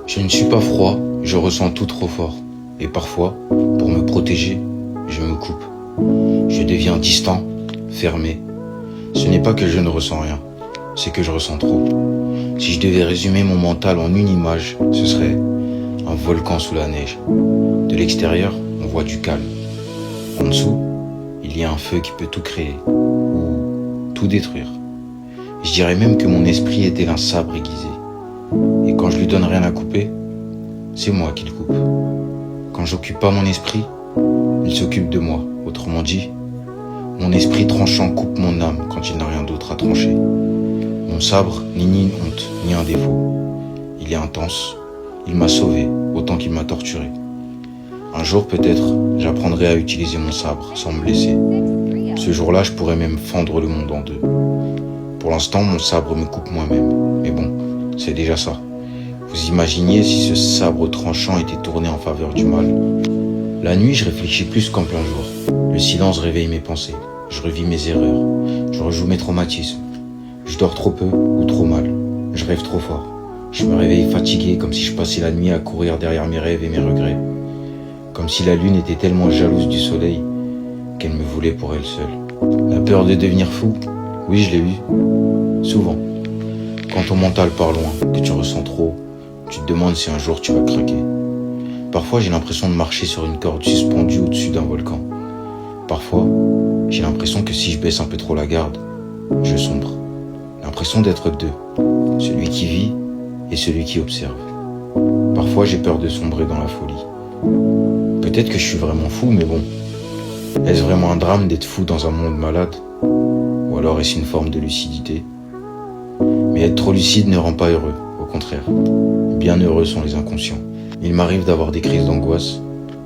Je ne suis pas froid, je ressens tout trop fort. Et parfois, pour me protéger, je me coupe. Je deviens distant, fermé. Ce n'est pas que je ne ressens rien, c'est que je ressens trop. Si je devais résumer mon mental en une image, ce serait un volcan sous la neige. De l'extérieur, on voit du calme. En dessous, il y a un feu qui peut tout créer ou tout détruire. Je dirais même que mon esprit est tel un sabre aiguisé. Et quand je lui donne rien à couper, c'est moi qui le coupe. Quand j'occupe pas mon esprit, il s'occupe de moi. Autrement dit, mon esprit tranchant coupe mon âme quand il n'a rien d'autre à trancher. Mon sabre n'est ni une honte, ni un défaut. Il est intense, il m'a sauvé autant qu'il m'a torturé. Un jour peut-être, j'apprendrai à utiliser mon sabre sans me blesser. Ce jour-là, je pourrais même fendre le monde en deux. Pour l'instant, mon sabre me coupe moi-même. Mais bon, c'est déjà ça. Vous imaginiez si ce sabre tranchant était tourné en faveur du mal. La nuit, je réfléchis plus qu'en plein jour. Le silence réveille mes pensées. Je revis mes erreurs. Je rejoue mes traumatismes. Je dors trop peu ou trop mal. Je rêve trop fort. Je me réveille fatigué comme si je passais la nuit à courir derrière mes rêves et mes regrets. Comme si la lune était tellement jalouse du soleil qu'elle me voulait pour elle seule. La peur de devenir fou, oui, je l'ai eu. Souvent. Quand ton mental part loin, que tu ressens trop, tu te demandes si un jour tu vas craquer. Parfois, j'ai l'impression de marcher sur une corde suspendue au-dessus d'un volcan. Parfois, j'ai l'impression que si je baisse un peu trop la garde, je sombre. L'impression d'être deux, celui qui vit et celui qui observe. Parfois, j'ai peur de sombrer dans la folie. Peut-être que je suis vraiment fou, mais bon. Est-ce vraiment un drame d'être fou dans un monde malade? Ou alors est-ce une forme de lucidité? Mais être trop lucide ne rend pas heureux, au contraire. Bien heureux sont les inconscients. Il m'arrive d'avoir des crises d'angoisse,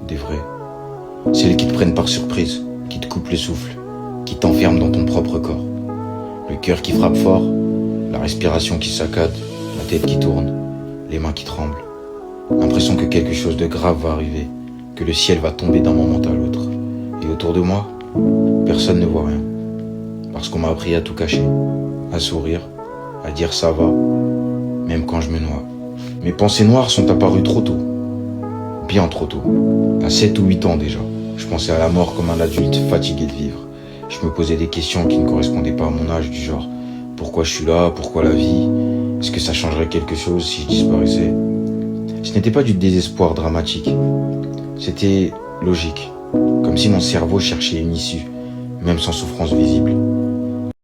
des vraies. Celles qui te prennent par surprise, qui te coupent le souffle, qui t'enferment dans ton propre corps. Le cœur qui frappe fort, la respiration qui saccade, la tête qui tourne, les mains qui tremblent. L'impression que quelque chose de grave va arriver, que le ciel va tomber d'un moment à l'autre. Et autour de moi, personne ne voit rien. Parce qu'on m'a appris à tout cacher, à sourire, à dire ça va, même quand je me noie. Mes pensées noires sont apparues trop tôt. Bien trop tôt. À 7 ou 8 ans déjà. Je pensais à la mort comme un adulte fatigué de vivre. Je me posais des questions qui ne correspondaient pas à mon âge, du genre pourquoi je suis là, pourquoi la vie, est-ce que ça changerait quelque chose si je disparaissais? Ce n'était pas du désespoir dramatique, c'était logique, comme si mon cerveau cherchait une issue, même sans souffrance visible.